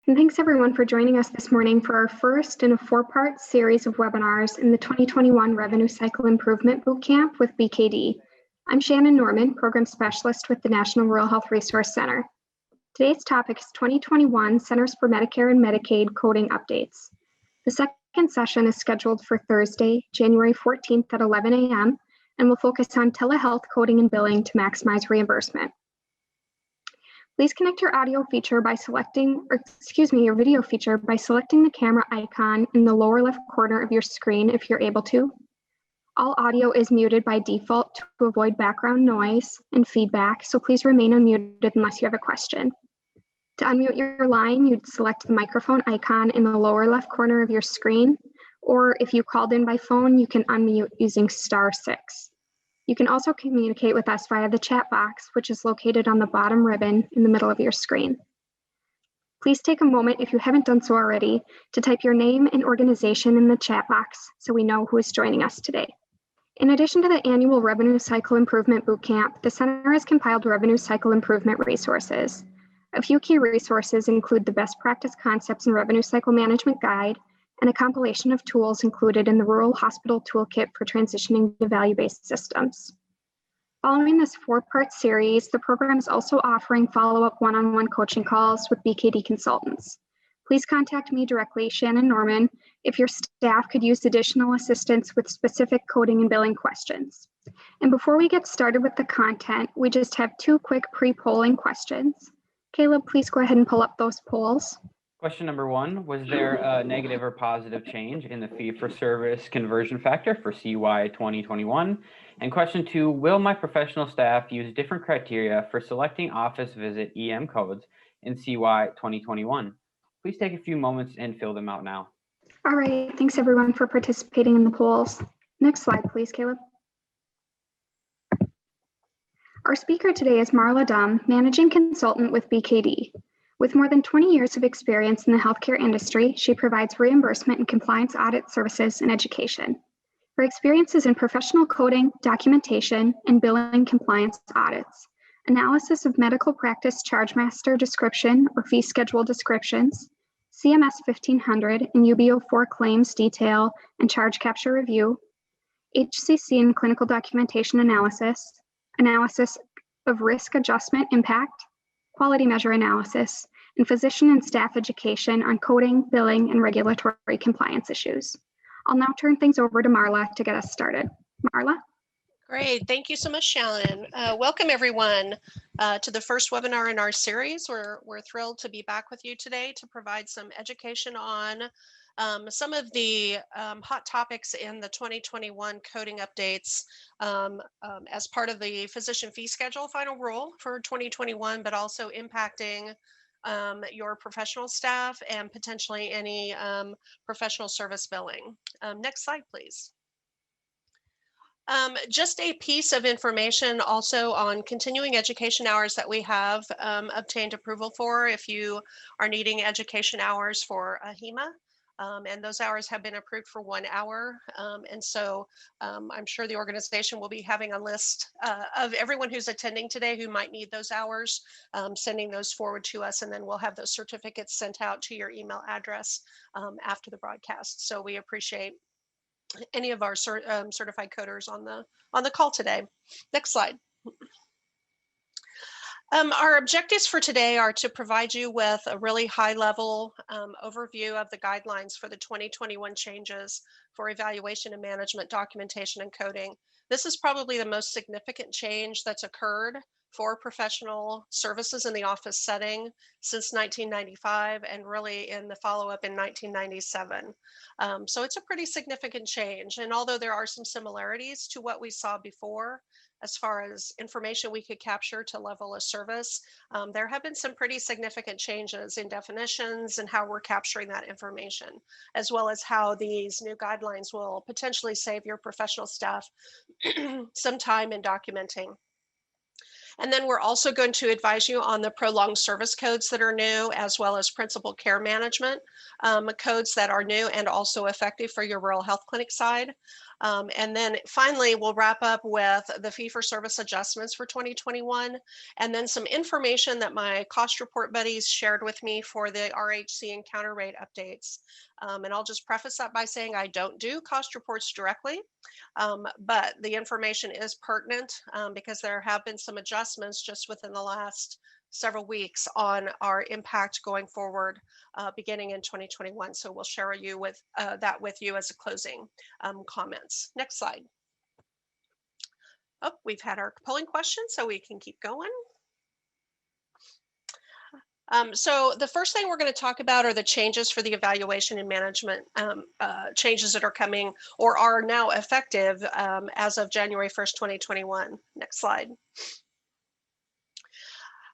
And thanks everyone for joining us this morning for our first in a four-part series of webinars in the 2021 Revenue Cycle Improvement Bootcamp with BKD. I'm Shannon Norman, Program Specialist with the National Rural Health Resource Center. Today's topic is 2021 Centers for Medicare and Medicaid Coding Updates. The second session is scheduled for Thursday, January 14th at 11 a.m. and will focus on telehealth coding and billing to maximize reimbursement. Please connect your audio feature by selecting, your video feature by selecting the camera icon in the lower left corner of your screen if you're able to. All audio is muted by default to avoid background noise and feedback, so please remain unmuted unless you have a question. To unmute your line, you'd select the microphone icon in the lower left corner of your screen, or if you called in by phone, you can unmute using *6. You can also communicate with us via the chat box, which is located on the bottom ribbon in the middle of your screen. Please take a moment, if you haven't done so already, to type your name and organization in the chat box so we know who is joining us today. In addition to the annual Revenue Cycle Improvement Bootcamp, the Center has compiled Revenue Cycle Improvement resources. A few key resources include the Best Practice Concepts in Revenue Cycle Management Guide and a compilation of tools included in the Rural Hospital Toolkit for transitioning to value-based systems. Following this four-part series, the program is also offering follow-up one-on-one coaching calls with BKD consultants. Please contact me directly, Shannon Norman, if your staff could use additional assistance with specific coding and billing questions. And before we get started with the content, we just have two quick pre-polling questions. Caleb, please go ahead and pull up those polls. Question number one, was there a negative or positive change in the fee-for-service conversion factor for CY 2021? And question two, will my professional staff use different criteria for selecting office visit EM codes in CY 2021? Please take a few moments and fill them out now. All right, thanks everyone for participating in the polls. Next slide, please, Caleb. Our speaker today is Marla Dumm, Managing Consultant with BKD. With more than 20 years of experience in the healthcare industry, she provides reimbursement and compliance audit services and education. Her experience is in professional coding, documentation, and billing compliance audits, analysis of medical practice charge master description or fee schedule descriptions, CMS 1500 and UB04 claims detail and charge capture review, HCC and clinical documentation analysis, analysis of risk adjustment impact, quality measure analysis, and physician and staff education on coding, billing, and regulatory compliance issues. I'll now turn things over to Marla to get us started. Marla? Great, thank you so much, Shannon. Welcome everyone to the first webinar in our series. We're thrilled to be back with you today to provide some education on some of the hot topics in the 2021 coding updates as part of the physician fee schedule final rule for 2021, but also impacting your professional staff and potentially any professional service billing. Next slide, please. Just a piece of information also on continuing education hours that we have obtained approval for if you are needing education hours for HEMA. And those hours have been approved for 1 hour. And so I'm sure the organization will be having a list of everyone who's attending today who might need those hours, sending those forward to us, and then we'll have those certificates sent out to your email address after the broadcast. So we appreciate any of our certified coders on the call today. Next slide. Our objectives for today are to provide you with a really high-level overview of the guidelines for the 2021 changes for evaluation and management documentation and coding. This is probably the most significant change that's occurred for professional services in the office setting since 1995 and really in the follow-up in 1997. So it's a pretty significant change. And although there are some similarities to what we saw before, as far as information we could capture to level of service, there have been some pretty significant changes in definitions and how we're capturing that information, as well as how these new guidelines will potentially save your professional staff some time in documenting. And then we're also going to advise you on the prolonged service codes that are new, as well as principal care management codes that are new and also effective for your rural health clinic side. And then finally, we'll wrap up with the fee-for-service adjustments for 2021, and then some information that my cost report buddies shared with me for the RHC and counter rate updates. And I'll just preface that by saying I don't do cost reports directly, but the information is pertinent because there have been some adjustments just within the last several weeks on our impact going forward beginning in 2021. So we'll share that with you as a closing comments. Next slide. Oh, we've had our polling question, so we can keep going. So the first thing we're going to talk about are the changes for the evaluation and management changes that are coming or are now effective as of January 1st, 2021. Next slide.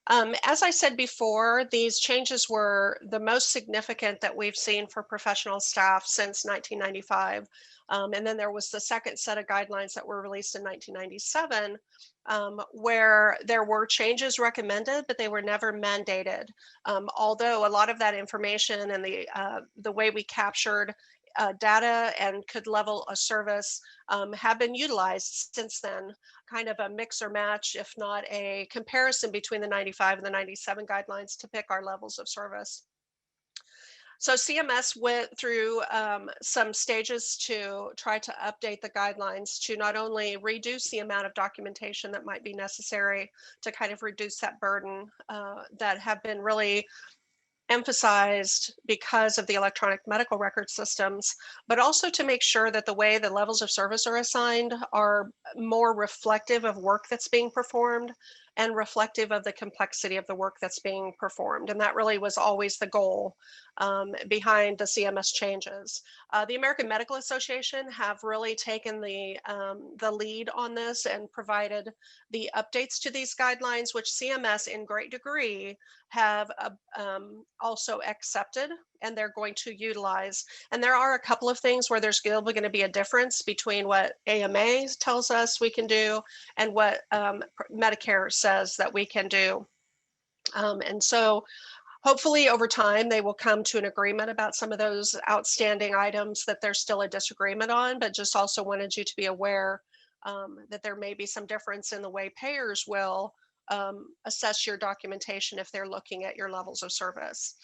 As I said before, these changes were the most significant that we've seen for professional staff since 1995. And then there was the second set of guidelines that were released in 1997, where there were changes recommended, but they were never mandated. Although a lot of that information and the way we captured data and could level a service have been utilized since then, kind of a mix or match, if not a comparison between the 95 and the 97 guidelines to pick our levels of service. So CMS went through some stages to try to update the guidelines to not only reduce the amount of documentation that might be necessary to kind of reduce that burden that have been really emphasized because of the electronic medical record systems, but also to make sure that the way the levels of service are assigned are more reflective of work that's being performed and reflective of the complexity of the work that's being performed. And that really was always the goal behind the CMS changes. The American Medical Association have really taken the lead on this and provided the updates to these guidelines, which CMS in great degree have also accepted and they're going to utilize. And there are a couple of things where there's going to be a difference between what AMA tells us we can do and what Medicare says that we can do. And so hopefully over time, they will come to an agreement about some of those outstanding items that there's still a disagreement on, but just also wanted you to be aware that there may be some difference in the way payers will assess your documentation if they're looking at your levels of service.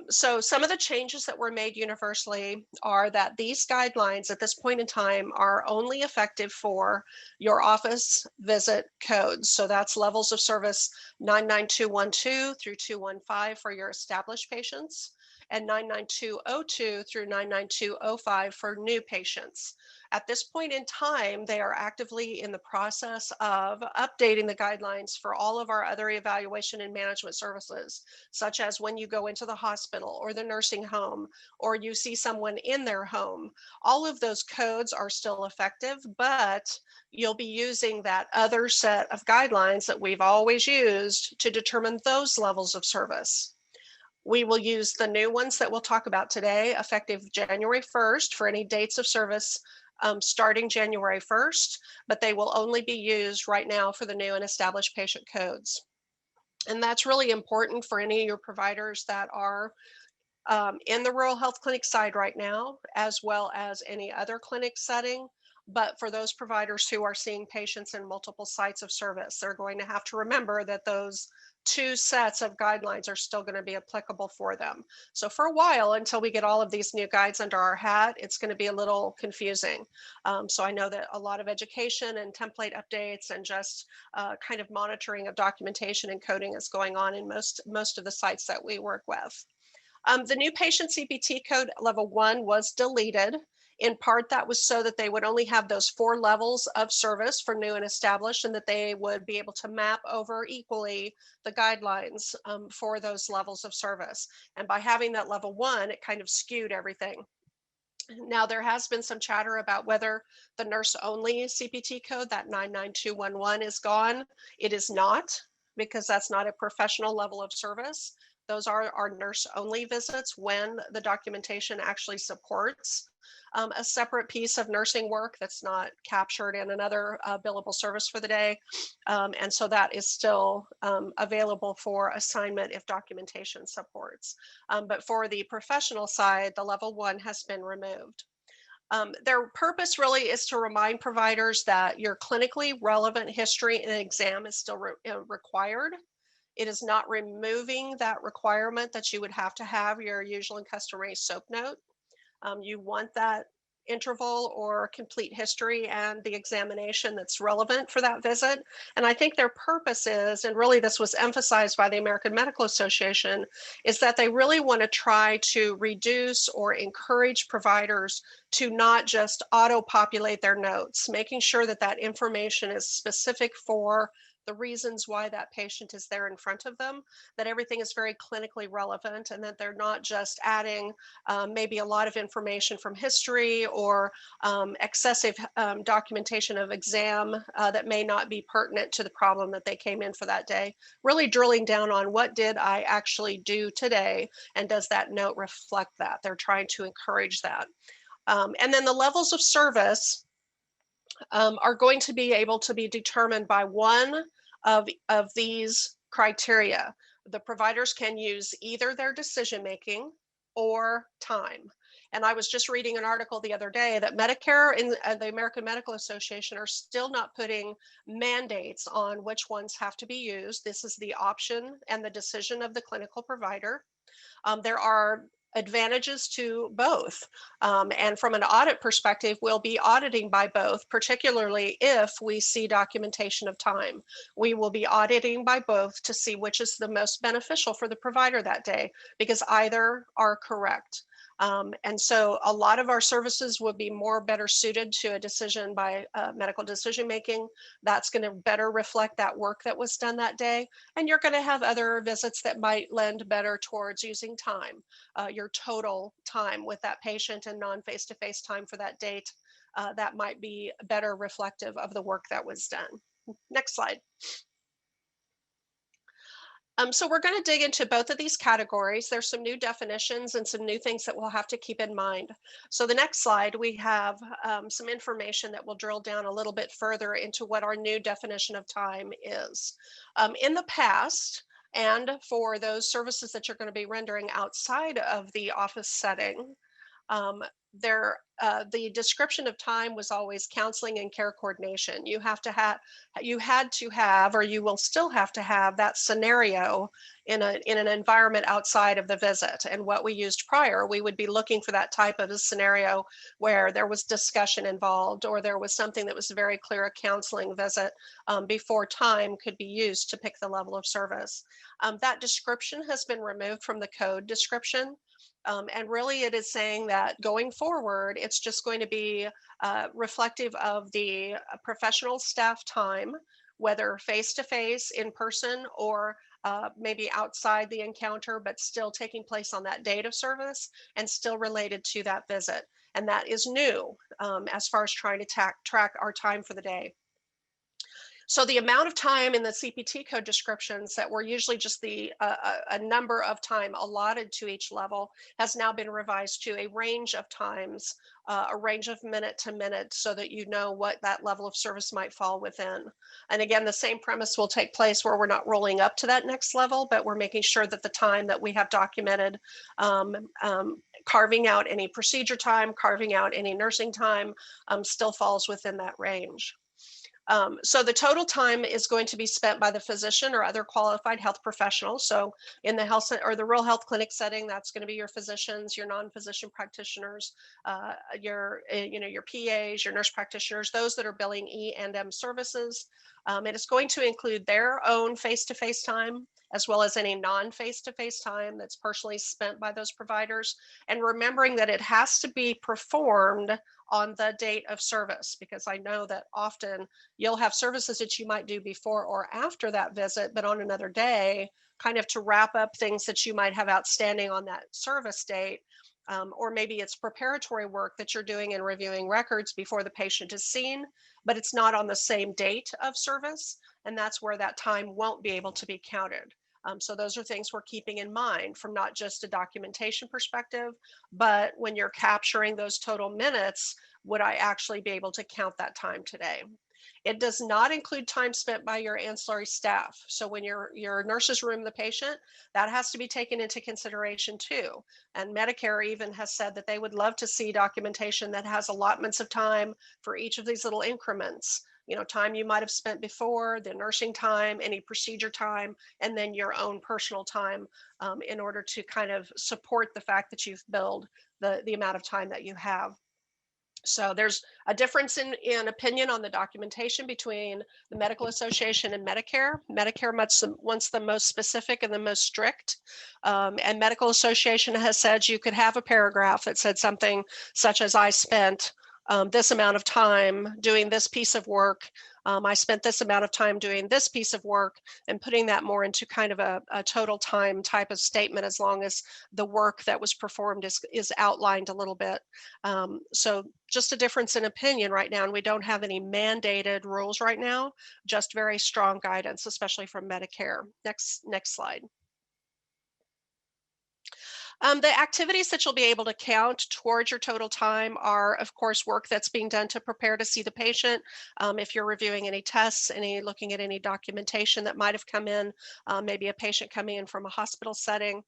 So some of the changes that were made universally are that these guidelines at this point in time are only effective for your office visit codes. So that's levels of service 99212 through 215 for your established patients and 99202 through 99205 for new patients. At this point in time, they are actively in the process of updating the guidelines for all of our other evaluation and management services, such as when you go into the hospital or the nursing home, or you see someone in their home. All of those codes are still effective, but you'll be using that other set of guidelines that we've always used to determine those levels of service. We will use the new ones that we'll talk about today, effective January 1st for any dates of service starting January 1st, but they will only be used right now for the new and established patient codes. And that's really important for any of your providers that are in the rural health clinic side right now, as well as any other clinic setting. But for those providers who are seeing patients in multiple sites of service, they're going to have to remember that those two sets of guidelines are still going to be applicable for them. So for a while, until we get all of these new guides under our hat, it's going to be a little confusing. So I know that a lot of education and template updates and just kind of monitoring of documentation and coding is going on in most of the sites that we work with. The new patient CPT code level 1 was deleted. In part, that was so that they would only have those 4 levels of service for new and established, and that they would be able to map over equally the guidelines for those levels of service. And by having that level 1, it kind of skewed everything. Now, there has been some chatter about whether the nurse-only CPT code, that 99211, is gone. It is not, because that's not a professional level of service. Those are our nurse-only visits when the documentation actually supports a separate piece of nursing work that's not captured in another billable service for the day. And so that is still available for assignment if documentation supports. But for the professional side, the level 1 has been removed. Their purpose really is to remind providers that your clinically relevant history in an exam is still required. It is not removing that requirement that you would have to have your usual and customary SOAP note. You want that interval or complete history and the examination that's relevant for that visit. And I think their purpose is, and really this was emphasized by the American Medical Association, is that they really want to try to reduce or encourage providers to not just auto-populate their notes, making sure that that information is specific for the reasons why that patient is there in front of them, that everything is very clinically relevant, and that they're not just adding maybe a lot of information from history or excessive documentation of exam that may not be pertinent to the problem that they came in for that day. Really drilling down on what did I actually do today, and does that note reflect that? They're trying to encourage that. And then the levels of service are going to be able to be determined by one of these criteria. The providers can use either their decision making or time. And I was just reading an article the other day that Medicare and the American Medical Association are still not putting mandates on which ones have to be used. This is the option and the decision of the clinical provider. There are advantages to both. And from an audit perspective, we'll be auditing by both, particularly if we see documentation of time. We will be auditing by both to see which is the most beneficial for the provider that day, because either are correct. And so a lot of our services would be better suited to a decision by medical decision making. That's going to better reflect that work that was done that day. And you're going to have other visits that might lend better towards using time, your total time with that patient and non-face-to-face time for that date. That might be better reflective of the work that was done. Next slide. So we're going to dig into both of these categories. There's some new definitions and some new things that we'll have to keep in mind. So the next slide, we have some information that will drill down a little bit further into what our new definition of time is. In the past, and for those services that you're going to be rendering outside of the office setting, the description of time was always counseling and care coordination. You had to have, or you will still have to have that scenario in an environment outside of the visit. And what we used prior, we would be looking for that type of a scenario where there was discussion involved, or there was something that was very clear, a counseling visit, before time could be used to pick the level of service. That description has been removed from the code description. And really it is saying that going forward, it's just going to be reflective of the professional staff time, whether face-to-face, in person, or maybe outside the encounter, but still taking place on that date of service and still related to that visit. And that is new as far as trying to track our time for the day. So the amount of time in the CPT code descriptions that were usually just a number of time allotted to each level has now been revised to a range of times, a range of minute to minute, so that you know what that level of service might fall within. And again, the same premise will take place where we're not rolling up to that next level, but we're making sure that the time that we have documented, carving out any procedure time, carving out any nursing time, still falls within that range. So the total time is going to be spent by the physician or other qualified health professionals. So in the health or the rural health clinic setting, that's going to be your physicians, your non-physician practitioners, your PAs, your nurse practitioners, those that are billing E&M services. It is going to include their own face-to-face time, as well as any non-face-to-face time that's personally spent by those providers. And remembering that it has to be performed on the date of service, because I know that often you'll have services that you might do before or after that visit, but on another day, kind of to wrap up things that you might have outstanding on that service date. Or maybe it's preparatory work that you're doing and reviewing records before the patient is seen, but it's not on the same date of service. And that's where that time won't be able to be counted. So those are things we're keeping in mind from not just a documentation perspective, but when you're capturing those total minutes, would I actually be able to count that time today? It does not include time spent by your ancillary staff. So when your nurses room the patient, that has to be taken into consideration too. And Medicare even has said that they would love to see documentation that has allotments of time for each of these little increments. You know, time you might have spent before, the nursing time, any procedure time, and then your own personal time, in order to kind of support the fact that you've billed the amount of time that you have. So there's a difference in opinion on the documentation between the Medical Association and Medicare. Medicare wants the most specific and the most strict. And Medical Association has said you could have a paragraph that said something such as, I spent this amount of time doing this piece of work. I spent this amount of time doing this piece of work, and putting that more into kind of a total time type of statement, as long as the work that was performed is outlined a little bit. So just a difference in opinion right now, and we don't have any mandated rules right now, just very strong guidance, especially from Medicare. Next slide. The activities that you'll be able to count towards your total time are, of course, work that's being done to prepare to see the patient. If you're reviewing any tests, looking at any documentation that might have come in, maybe a patient coming in from a hospital setting,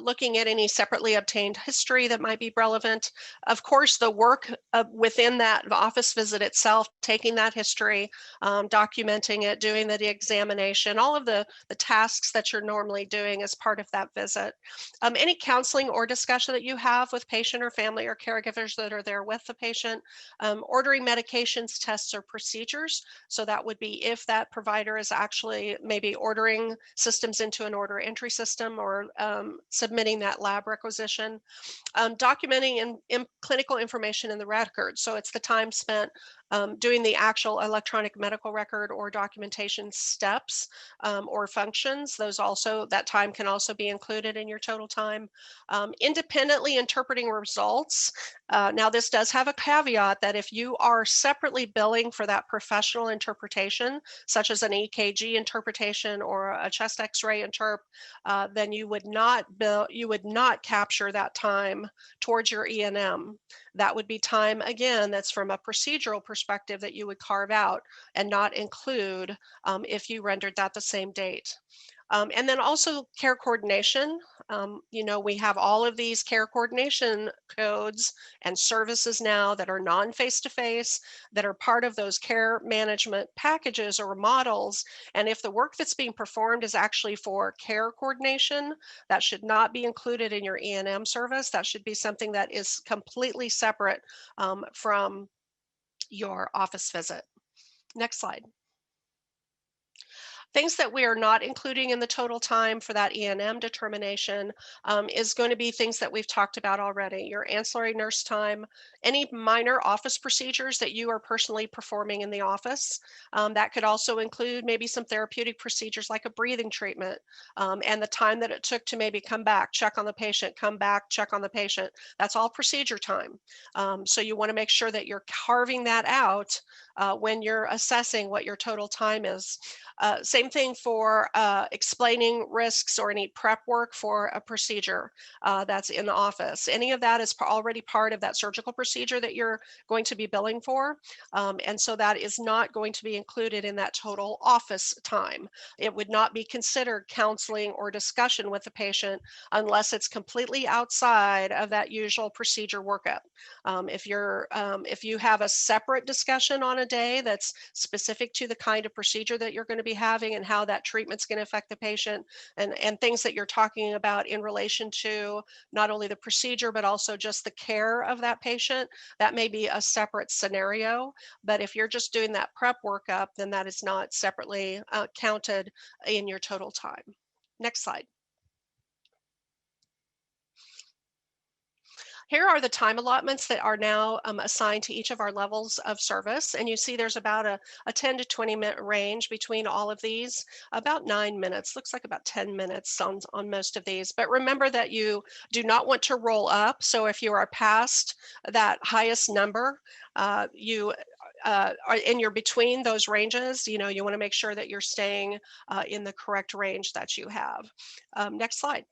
looking at any separately obtained history that might be relevant. Of course, the work within that office visit itself, taking that history, documenting it, doing the examination, all of the tasks that you're normally doing as part of that visit. Any counseling or discussion that you have with patient or family or caregivers that are there with the patient, ordering medications, tests, or procedures. So that would be if that provider is actually maybe ordering systems into an order entry system, or submitting that lab requisition. Documenting in clinical information in the record. So it's the time spent doing the actual electronic medical record or documentation steps, or functions. That time can also be included in your total time. Independently interpreting results. Now this does have a caveat that if you are separately billing for that professional interpretation, such as an EKG interpretation or a chest X-ray interp, then you would not capture that time towards your E&M. That would be time, again, that's from a procedural perspective that you would carve out and not include if you rendered that the same date. And then also care coordination. We have all of these care coordination codes and services now that are non-face-to-face, that are part of those care management packages or models. And if the work that's being performed is actually for care coordination, that should not be included in your E&M service. That should be something that is completely separate from your office visit. Next slide. Things that we are not including in the total time for that E&M determination is going to be things that we've talked about already. Your ancillary nurse time, any minor office procedures that you are personally performing in the office. That could also include maybe some therapeutic procedures like a breathing treatment, and the time that it took to maybe come back, check on the patient, come back, check on the patient. That's all procedure time. So you want to make sure that you're carving that out when you're assessing what your total time is. Same thing for explaining risks or any prep work for a procedure that's in the office. Any of that is already part of that surgical procedure that you're going to be billing for. And so that is not going to be included in that total office time. It would not be considered counseling or discussion with the patient unless it's completely outside of that usual procedure workup. If you have a separate discussion on a day that's specific to the kind of procedure that you're going to be having and how that treatment's going to affect the patient, and things that you're talking about in relation to not only the procedure but also just the care of that patient, that may be a separate scenario. But if you're just doing that prep workup, then that is not separately counted in your total time. Next slide. Here are the time allotments that are now assigned to each of our levels of service. And you see there's about a 10 to 20 minute range between all of these, about 9 minutes, looks like about 10 minutes on most of these. But remember that you do not want to roll up. So if you are past that highest number, and you're between those ranges, you want to make sure that you're staying in the correct range that you have. Next slide.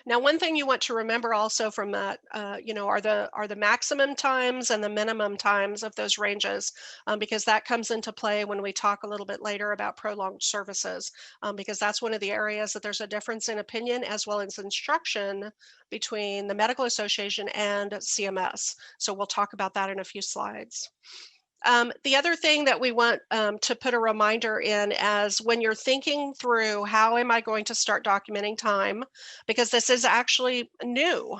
Now, one thing you want to remember also from that, are the maximum times and the minimum times of those ranges, because that comes into play when we talk a little bit later about prolonged services, because that's one of the areas that there's a difference in opinion as well as instruction between the Medical Association and CMS. So we'll talk about that in a few slides. The other thing that we want to put a reminder in as when you're thinking through how am I going to start documenting time, because this is actually new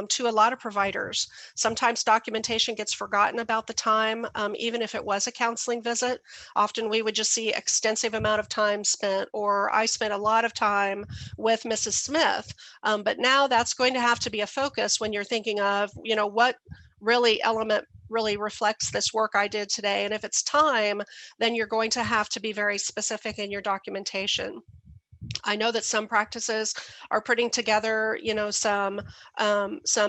to a lot of providers. Sometimes documentation gets forgotten about the time, even if it was a counseling visit. Often we would just see extensive amount of time spent, or I spent a lot of time with Mrs. Smith. But now that's going to have to be a focus when you're thinking of, what really element really reflects this work I did today. And if it's time, then you're going to have to be very specific in your documentation. I know that some practices are putting together, some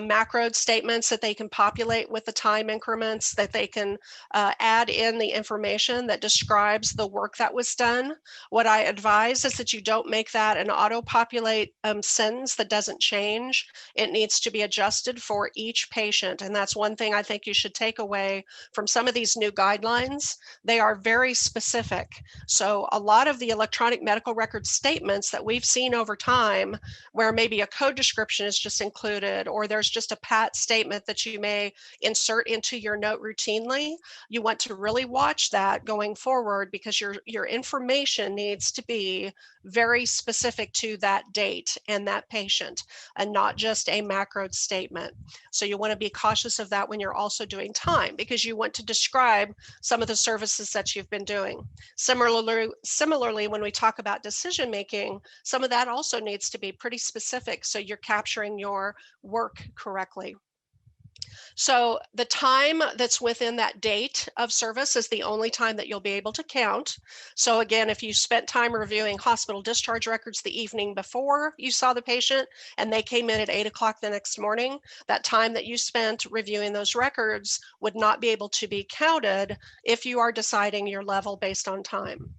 macro statements that they can populate with the time increments, that they can add in the information that describes the work that was done. What I advise is that you don't make that an auto-populate sentence that doesn't change. It needs to be adjusted for each patient. And that's one thing I think you should take away from some of these new guidelines. They are very specific. So a lot of the electronic medical record statements that we've seen over time, where maybe a code description is just included, or there's just a pat statement that you may insert into your note routinely, you want to really watch that going forward, because your information needs to be very specific to that date and that patient, and not just a macro statement. So you want to be cautious of that when you're also doing time, because you want to describe some of the services that you've been doing. Similarly, when we talk about decision making, some of that also needs to be pretty specific so you're capturing your work correctly. So the time that's within that date of service is the only time that you'll be able to count. So again, if you spent time reviewing hospital discharge records the evening before you saw the patient and they came in at 8 o'clock the next morning, that time that you spent reviewing those records would not be able to be counted if you are deciding your level based on time.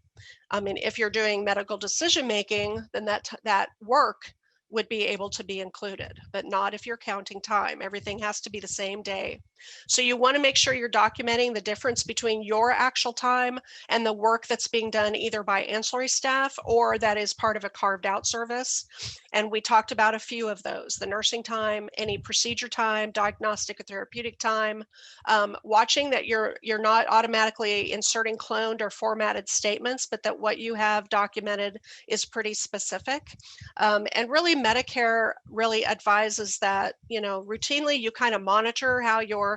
I mean, if you're doing medical decision making, then that work would be able to be included, but not if you're counting time. Everything has to be the same day. So you want to make sure you're documenting the difference between your actual time and the work that's being done either by ancillary staff or that is part of a carved out service. And we talked about a few of those: the nursing time, any procedure time, diagnostic or therapeutic time, watching that you're not automatically inserting cloned or formatted statements, but that what you have documented is pretty specific. And really Medicare really advises that, routinely you kind of monitor how you're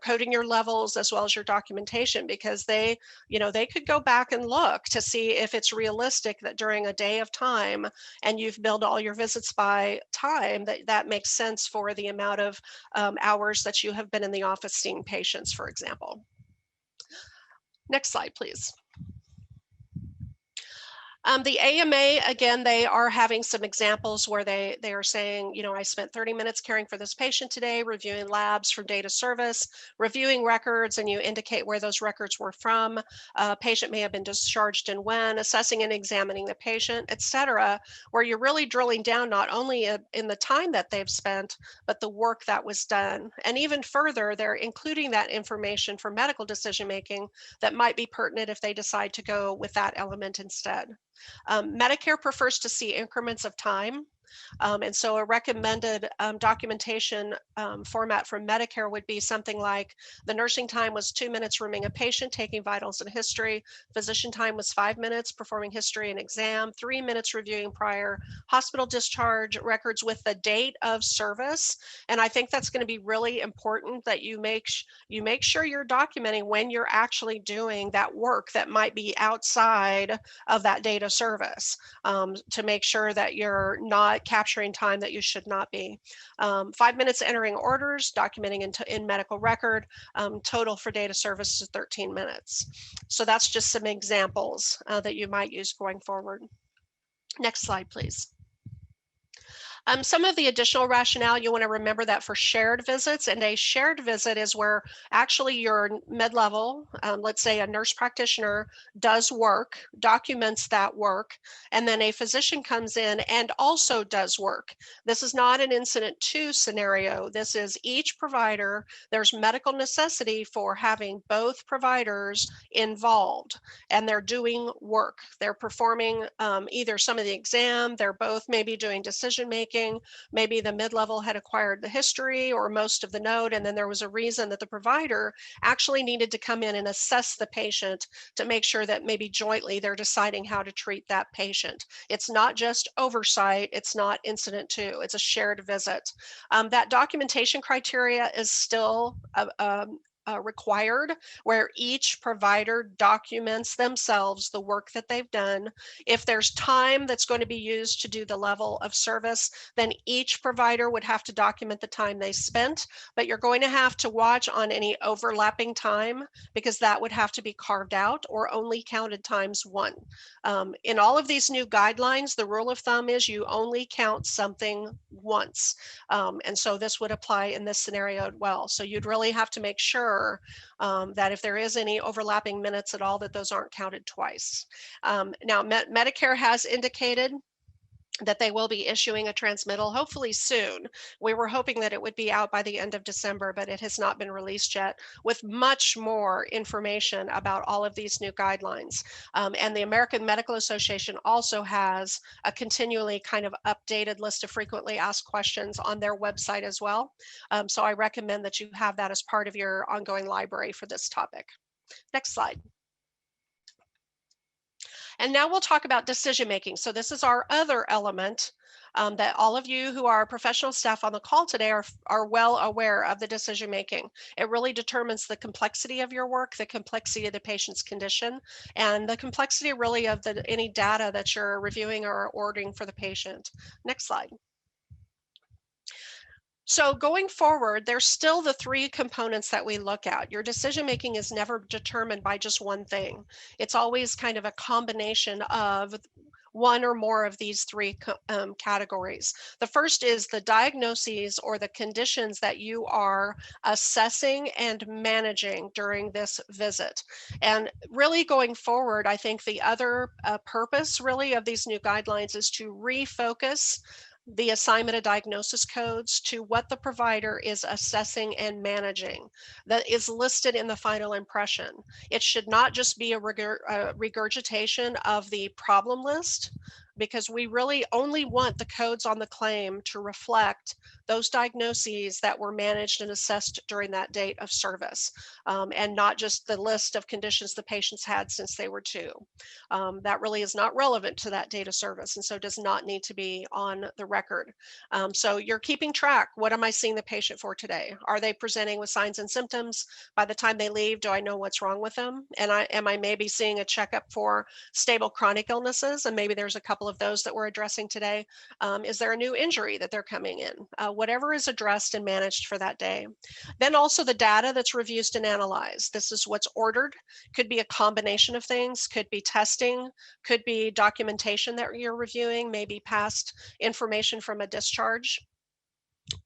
coding your levels as well as your documentation, because they could go back and look to see if it's realistic that during a day of time, and you've billed all your visits by time, that makes sense for the amount of hours that you have been in the office seeing patients, for example. Next slide, please. The AMA, again, they are having some examples where they are saying, I spent 30 minutes caring for this patient today, reviewing labs from data service, reviewing records, and you indicate where those records were from. Patient may have been discharged and when, assessing and examining the patient, etc., where you're really drilling down not only in the time that they've spent, but the work that was done. And even further, they're including that information for medical decision making that might be pertinent if they decide to go with that element instead. Medicare prefers to see increments of time. And so a recommended documentation format from Medicare would be something like: the nursing time was 2 minutes rooming a patient, taking vitals and history. Physician time was 5 minutes, performing history and exam. 3 minutes reviewing prior hospital discharge records with the date of service. And I think that's going to be really important that you make sure you're documenting when you're actually doing that work that might be outside of that date of service, to make sure that you're not capturing time that you should not be. 5 minutes entering orders, documenting in medical record. Total for data service is 13 minutes. So that's just some examples that you might use going forward. Next slide, please. Some of the additional rationale, you want to remember that for shared visits, and a shared visit is where actually your mid-level, let's say a nurse practitioner, does work, documents that work, and then a physician comes in and also does work. This is not an incident to scenario. This is each provider, there's medical necessity for having both providers involved, and they're doing work. They're performing either some of the exam, they're both maybe doing decision making. Maybe the mid-level had acquired the history or most of the note, and then there was a reason that the provider actually needed to come in and assess the patient to make sure that maybe jointly they're deciding how to treat that patient. It's not just oversight, it's not incident to, it's a shared visit. That documentation criteria is still required, where each provider documents themselves the work that they've done. If there's time that's going to be used to do the level of service, then each provider would have to document the time they spent, but you're going to have to watch on any overlapping time, because that would have to be carved out or only counted times one. In all of these new guidelines, the rule of thumb is you only count something once. And so this would apply in this scenario as well. So you'd really have to make sure that if there is any overlapping minutes at all, that those aren't counted twice. Now, Medicare has indicated that they will be issuing a transmittal hopefully soon. We were hoping that it would be out by the end of December, but it has not been released yet, with much more information about all of these new guidelines. And the American Medical Association also has a continually kind of updated list of frequently asked questions on their website as well. So I recommend that you have that as part of your ongoing library for this topic. Next slide. And now we'll talk about decision making. So this is our other element that all of you who are professional staff on the call today are well aware of the decision making. It really determines the complexity of your work, the complexity of the patient's condition, and the complexity really of any data that you're reviewing or ordering for the patient. Next slide. So going forward, there's still the three components that we look at. Your decision making is never determined by just one thing. It's always kind of a combination of one or more of these three categories. The first is the diagnoses or the conditions that you are assessing and managing during this visit. And really going forward, I think the other purpose really of these new guidelines is to refocus the assignment of diagnosis codes to what the provider is assessing and managing that is listed in the final impression. It should not just be a regurgitation of the problem list, because we really only want the codes on the claim to reflect those diagnoses that were managed and assessed during that date of service, and not just the list of conditions the patients had since they were 2. That really is not relevant to that date of service, and so does not need to be on the record. So you're keeping track. What am I seeing the patient for today? Are they presenting with signs and symptoms? By the time they leave, do I know what's wrong with them? And am I maybe seeing a checkup for stable chronic illnesses? And maybe there's a couple of those that we're addressing today. Is there a new injury that they're coming in? Whatever is addressed and managed for that day. Then also the data that's reviewed and analyzed. This is what's ordered. Could be a combination of things, could be testing, could be documentation that you're reviewing, maybe past information from a discharge,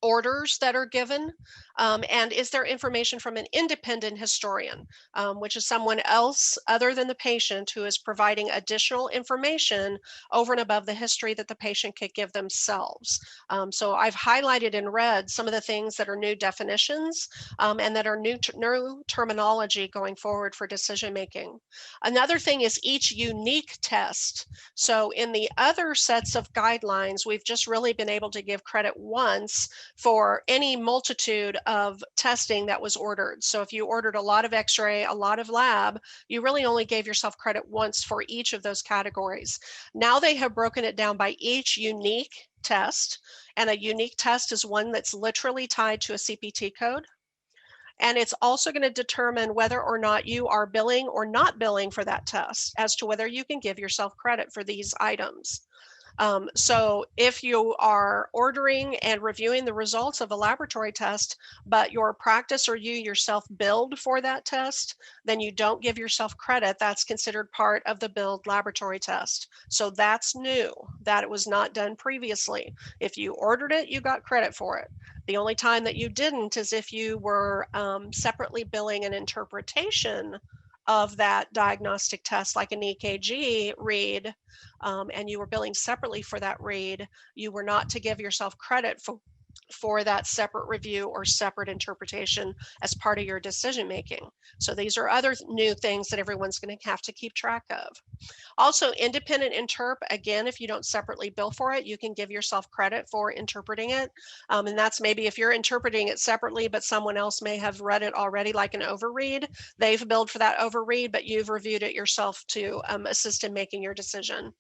orders that are given, and is there information from an independent historian, which is someone else other than the patient who is providing additional information over and above the history that the patient could give themselves. So I've highlighted in red some of the things that are new definitions and that are new terminology going forward for decision making. Another thing is each unique test. So in the other sets of guidelines, we've just really been able to give credit once for any multitude of testing that was ordered. So if you ordered a lot of x-ray, a lot of lab, you really only gave yourself credit once for each of those categories. Now they have broken it down by each unique test, and a unique test is one that's literally tied to a CPT code. And it's also going to determine whether or not you are billing or not billing for that test, as to whether you can give yourself credit for these items. So if you are ordering and reviewing the results of a laboratory test, but your practice or you yourself billed for that test, then you don't give yourself credit. That's considered part of the billed laboratory test. So that's new. That was not done previously. If you ordered it, you got credit for it. The only time that you didn't is if you were separately billing an interpretation of that diagnostic test, like an EKG read, and you were billing separately for that read, you were not to give yourself credit for that separate review or separate interpretation as part of your decision making. So these are other new things that everyone's going to have to keep track of. Also, independent interp, again, if you don't separately bill for it, you can give yourself credit for interpreting it. And that's maybe if you're interpreting it separately, but someone else may have read it already, like an overread. They've billed for that overread, but you've reviewed it yourself to assist in making your decision.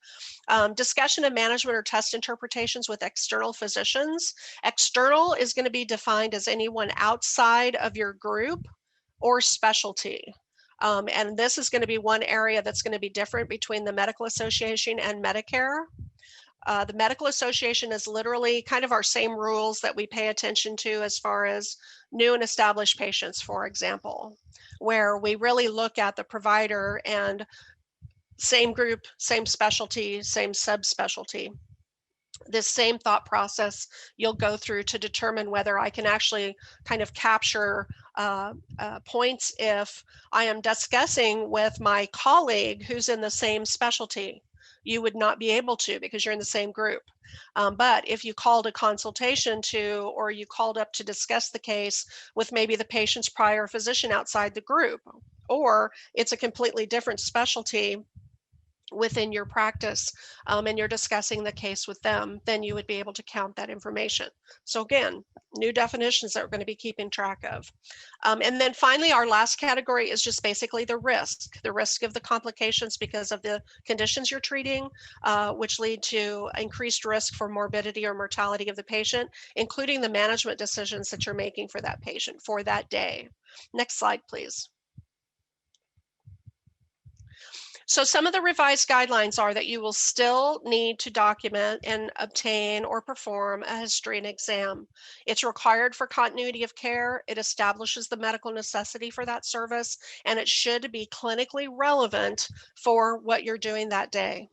Discussion of management or test interpretations with external physicians. External is going to be defined as anyone outside of your group or specialty. And this is going to be one area that's going to be different between the Medical Association and Medicare. The Medical Association is literally kind of our same rules that we pay attention to as far as new and established patients, for example, where we really look at the provider and same group, same specialty, same subspecialty. This same thought process you'll go through to determine whether I can actually kind of capture points if I am discussing with my colleague who's in the same specialty. You would not be able to because you're in the same group. But if you called a consultation to, or you called up to discuss the case with maybe the patient's prior physician outside the group, or it's a completely different specialty within your practice, and you're discussing the case with them, then you would be able to count that information. So again, new definitions that we're going to be keeping track of. And then finally, our last category is just basically the risk of the complications because of the conditions you're treating, which lead to increased risk for morbidity or mortality of the patient, including the management decisions that you're making for that patient for that day. Next slide, please. So some of the revised guidelines are that you will still need to document and obtain or perform a history and exam. It's required for continuity of care. It establishes the medical necessity for that service, and it should be clinically relevant for what you're doing that day.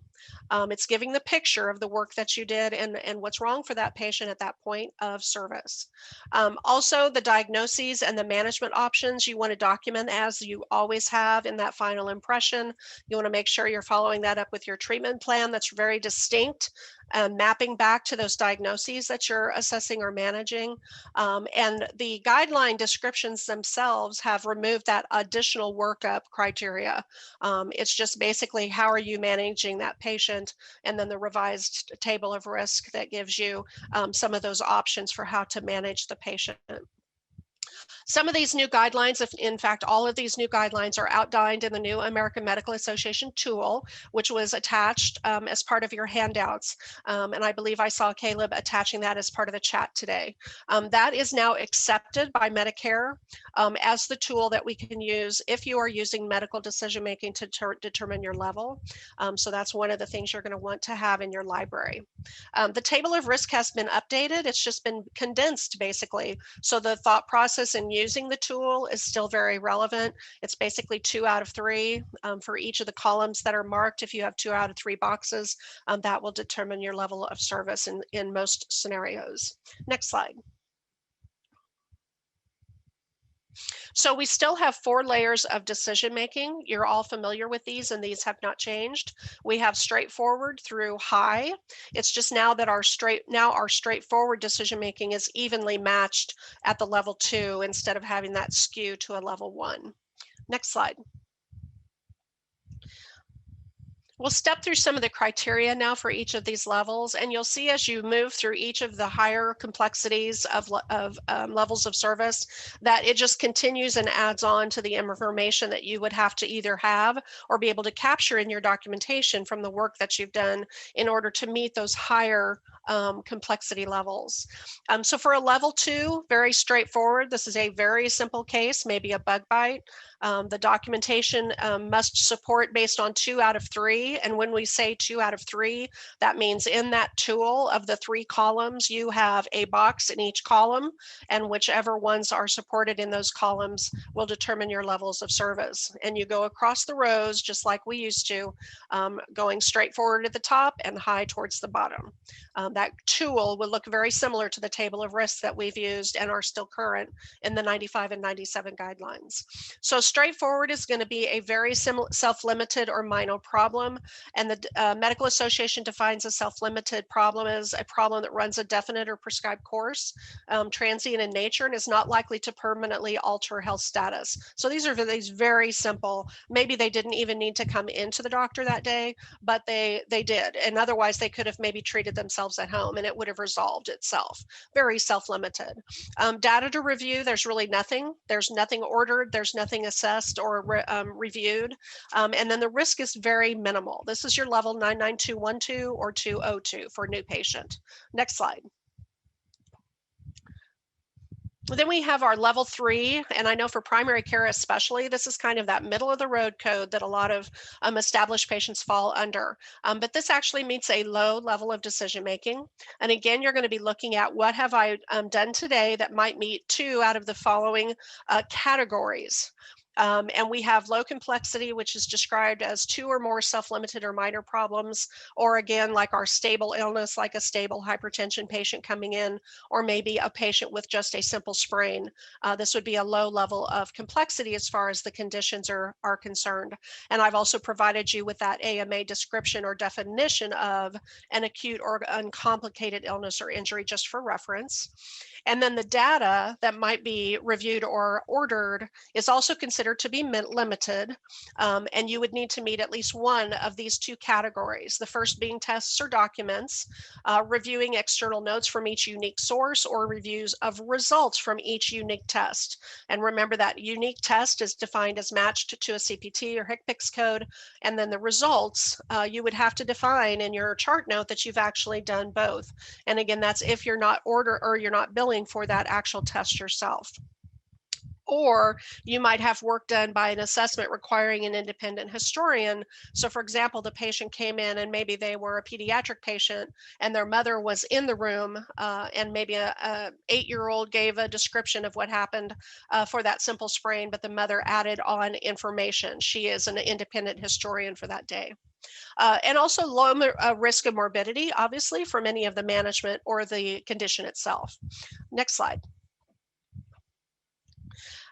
It's giving the picture of the work that you did and what's wrong for that patient at that point of service. Also, the diagnoses and the management options you want to document as you always have in that final impression. You want to make sure you're following that up with your treatment plan that's very distinct, mapping back to those diagnoses that you're assessing or managing. And the guideline descriptions themselves have removed that additional workup criteria. It's just basically how are you managing that patient, and then the revised table of risk that gives you some of those options for how to manage the patient. Some of these new guidelines, if in fact all of these new guidelines are outlined in the new American Medical Association tool, which was attached as part of your handouts. And I believe I saw Caleb attaching that as part of the chat today. That is now accepted by Medicare as the tool that we can use if you are using medical decision making to determine your level. So that's one of the things you're going to want to have in your library. The table of risk has been updated. It's just been condensed basically. So the thought process in using the tool is still very relevant. It's basically 2 out of 3 for each of the columns that are marked. If you have 2 out of 3 boxes, that will determine your level of service in most scenarios. Next slide. So we still have 4 layers of decision making. You're all familiar with these, and these have not changed. We have straightforward through high. It's just now that our straightforward decision making is evenly matched at the level 2 instead of having that skew to a level 1. Next slide. We'll step through some of the criteria now for each of these levels, and you'll see as you move through each of the higher complexities of levels of service that it just continues and adds on to the information that you would have to either have or be able to capture in your documentation from the work that you've done in order to meet those higher complexity levels. So for a level 2, very straightforward. This is a very simple case, maybe a bug bite. The documentation must support based on 2 out of 3. And when we say 2 out of 3, that means in that tool of the 3 columns, you have a box in each column, and whichever ones are supported in those columns will determine your levels of service. And you go across the rows just like we used to, going straight forward at the top and high towards the bottom. That tool will look very similar to the table of risks that we've used and are still current in the 95 and 97 guidelines. So straightforward is going to be a very self-limited or minor problem. And the Medical Association defines a self-limited problem as a problem that runs a definite or prescribed course, transient in nature, and is not likely to permanently alter health status. So these are these very simple. Maybe they didn't even need to come into the doctor that day, but they did. And otherwise they could have maybe treated themselves at home and it would have resolved itself. Very self-limited. Data to review, there's really nothing. There's nothing ordered. There's nothing assessed or reviewed. And then the risk is very minimal. This is your level 99212 or 202 for a new patient. Next slide. Then we have our level 3, and I know for primary care especially, this is kind of that middle of the road code that a lot of established patients fall under. But this actually meets a low level of decision making. And again, you're going to be looking at what have I done today that might meet 2 out of the following categories. And we have low complexity, which is described as 2 or more self-limited or minor problems, or again, like our stable illness, like a stable hypertension patient coming in, or maybe a patient with just a simple sprain. This would be a low level of complexity as far as the conditions are concerned. And I've also provided you with that AMA description or definition of an acute or uncomplicated illness or injury just for reference. And then the data that might be reviewed or ordered is also considered to be limited, and you would need to meet at least one of these 2 categories. The first being tests or documents, reviewing external notes from each unique source, or reviews of results from each unique test. And remember that unique test is defined as matched to a CPT or HCPCS code, and then the results you would have to define in your chart note that you've actually done both. And again, that's if you're not you're not billing for that actual test yourself. Or you might have work done by an assessment requiring an independent historian. So for example, the patient came in and maybe they were a pediatric patient and their mother was in the room, and maybe a 8-year-old gave a description of what happened for that simple sprain, but the mother added on information. She is an independent historian for that day. And also low risk of morbidity, obviously, from any of the management or the condition itself. Next slide.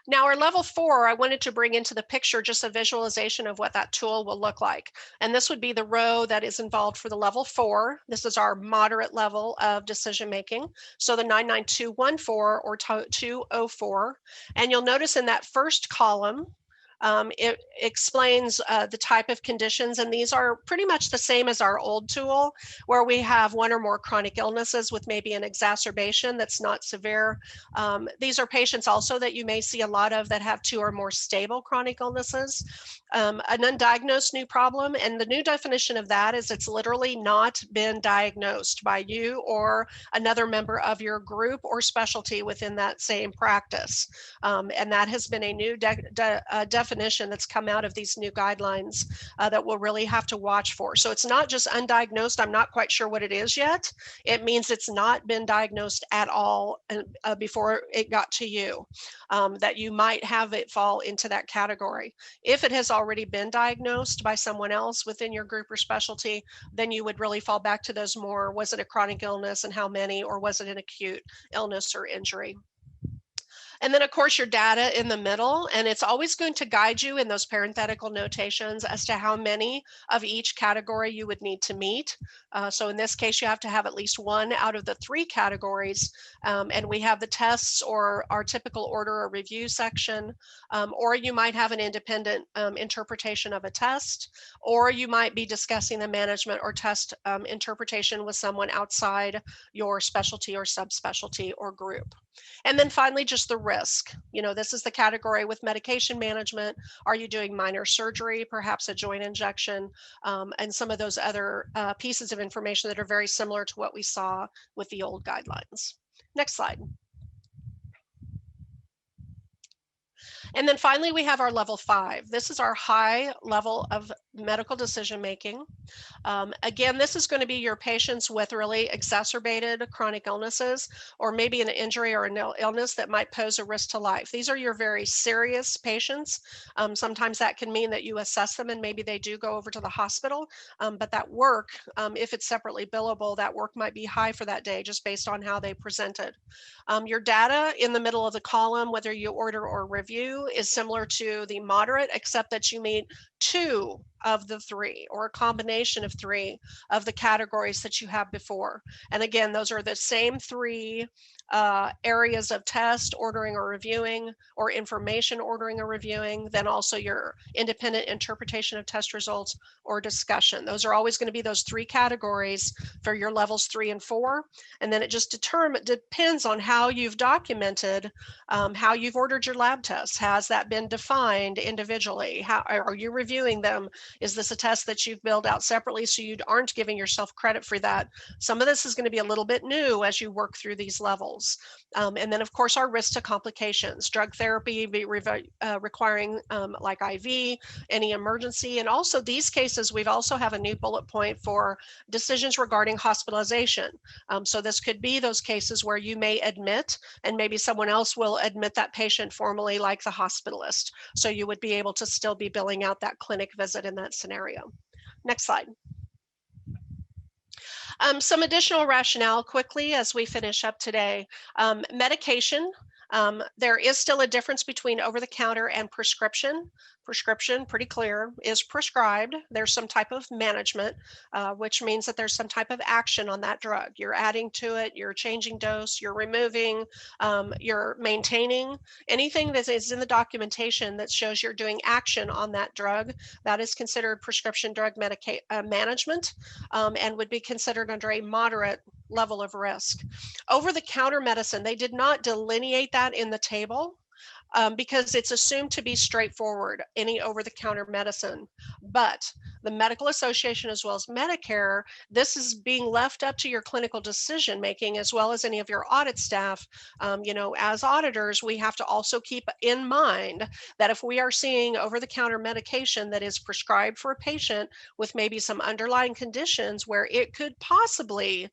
Now our level 4, I wanted to bring into the picture just a visualization of what that tool will look like. And this would be the row that is involved for the level 4. This is our moderate level of decision making. So the 99214 or 204. And you'll notice in that first column, it explains the type of conditions, and these are pretty much the same as our old tool, where we have 1 or more chronic illnesses with maybe an exacerbation that's not severe. These are patients also that you may see a lot of that have 2 or more stable chronic illnesses. An undiagnosed new problem, and the new definition of that is it's literally not been diagnosed by you or another member of your group or specialty within that same practice. And that has been a new definition that's come out of these new guidelines that we'll really have to watch for. So it's not just undiagnosed. I'm not quite sure what it is yet. It means it's not been diagnosed at all before it got to you, that you might have it fall into that category. If it has already been diagnosed by someone else within your group or specialty, then you would really fall back to those more, was it a chronic illness and how many, or was it an acute illness or injury? And then of course your data in the middle, and it's always going to guide you in those parenthetical notations as to how many of each category you would need to meet. So in this case, you have to have at least 1 out of the 3 categories. And we have the tests or our typical order or review section, or you might have an independent interpretation of a test, or you might be discussing the management or test interpretation with someone outside your specialty or subspecialty or group. And then finally, just the risk. You know, this is the category with medication management. Are you doing minor surgery, perhaps a joint injection, and some of those other pieces of information that are very similar to what we saw with the old guidelines. Next slide. And then finally, we have our level 5. This is our high level of medical decision making. Again, this is going to be your patients with really exacerbated chronic illnesses, or maybe an injury or an illness that might pose a risk to life. These are your very serious patients. Sometimes that can mean that you assess them and maybe they do go over to the hospital, but that work, if it's separately billable, that work might be high for that day just based on how they presented. Your data in the middle of the column, whether you order or review, is similar to the moderate, except that you meet 2 of the 3, or a combination of 3 of the categories that you have before. And again, those are the same 3 areas of test, ordering or reviewing, or information ordering or reviewing, then also your independent interpretation of test results or discussion. Those are always going to be those 3 categories for your levels 3 and 4. And then it just depends on how you've documented, how you've ordered your lab tests. Has that been defined individually? How are you reviewing them? Is this a test that you've billed out separately so you aren't giving yourself credit for that? Some of this is going to be a little bit new as you work through these levels. And then, of course, our risk to complications, drug therapy requiring like IV, any emergency. And also these cases, we've also have a new bullet point for decisions regarding hospitalization. So this could be those cases where you may admit, and maybe someone else will admit that patient formally, like the hospitalist. So you would be able to still be billing out that clinic visit in that scenario. Next slide. Some additional rationale quickly as we finish up today. Medication. There is still a difference between over-the-counter and prescription. Prescription, pretty clear, is prescribed. There's some type of management, which means that there's some type of action on that drug. You're adding to it, you're changing dose, you're removing, you're maintaining. Anything that is in the documentation that shows you're doing action on that drug, that is considered prescription drug management, and would be considered under a moderate level of risk. Over-the-counter medicine, they did not delineate that in the table. Because it's assumed to be straightforward, any over-the-counter medicine. But the Medical Association, as well as Medicare, this is being left up to your clinical decision making, as well as any of your audit staff. As auditors, we have to also keep in mind that if we are seeing over-the-counter medication that is prescribed for a patient with maybe some underlying conditions where it could possibly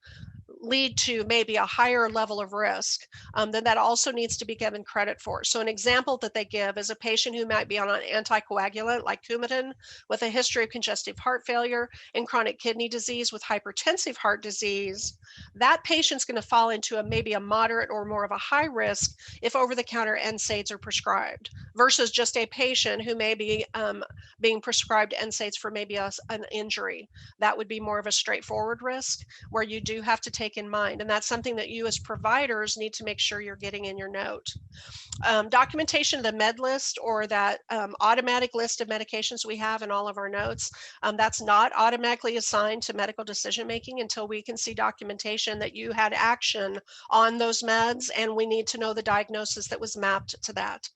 lead to maybe a higher level of risk, then that also needs to be given credit for. So an example that they give is a patient who might be on an anticoagulant like Coumadin with a history of congestive heart failure and chronic kidney disease with hypertensive heart disease. That patient's going to fall into maybe a moderate or more of a high risk if over-the-counter NSAIDs are prescribed, versus just a patient who may be being prescribed NSAIDs for maybe an injury. That would be more of a straightforward risk where you do have to take in mind. And that's something that you as providers need to make sure you're getting in your note. Documentation of the med list, or that automatic list of medications we have in all of our notes, that's not automatically assigned to medical decision making until we can see documentation that you had action on those meds, and we need to know the diagnosis that was mapped to that.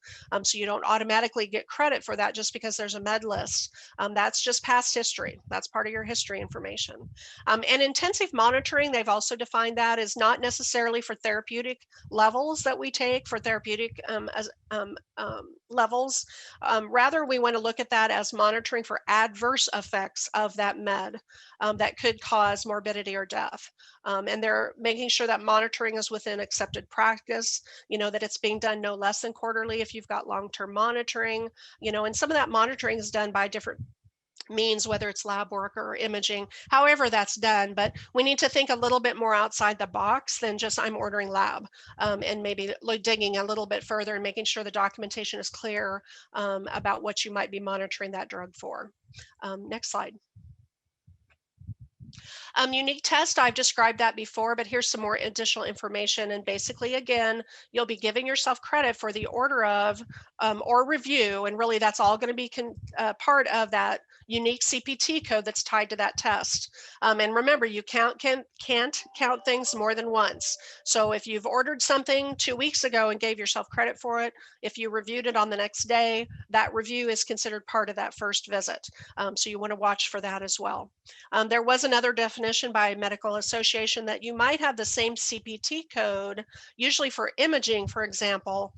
So you don't automatically get credit for that just because there's a med list. That's just past history. That's part of your history information. And intensive monitoring, they've also defined that as not necessarily for therapeutic levels that we take, for therapeutic levels. Rather, we want to look at that as monitoring for adverse effects of that med that could cause morbidity or death. And they're making sure that monitoring is within accepted practice, that it's being done no less than quarterly if you've got long-term monitoring, and some of that monitoring is done by different means, whether it's lab work or imaging, however that's done. But we need to think a little bit more outside the box than just I'm ordering lab, and maybe digging a little bit further and making sure the documentation is clear about what you might be monitoring that drug for. Next slide. Unique test, I've described that before, but here's some more additional information. And basically, again, you'll be giving yourself credit for the order of or review, and really that's all going to be part of that unique CPT code that's tied to that test. And remember, you can't count things more than once. So if you've ordered something 2 weeks ago and gave yourself credit for it, if you reviewed it on the next day, that review is considered part of that first visit. So you want to watch for that as well. There was another definition by Medical Association that you might have the same CPT code, usually for imaging, for example,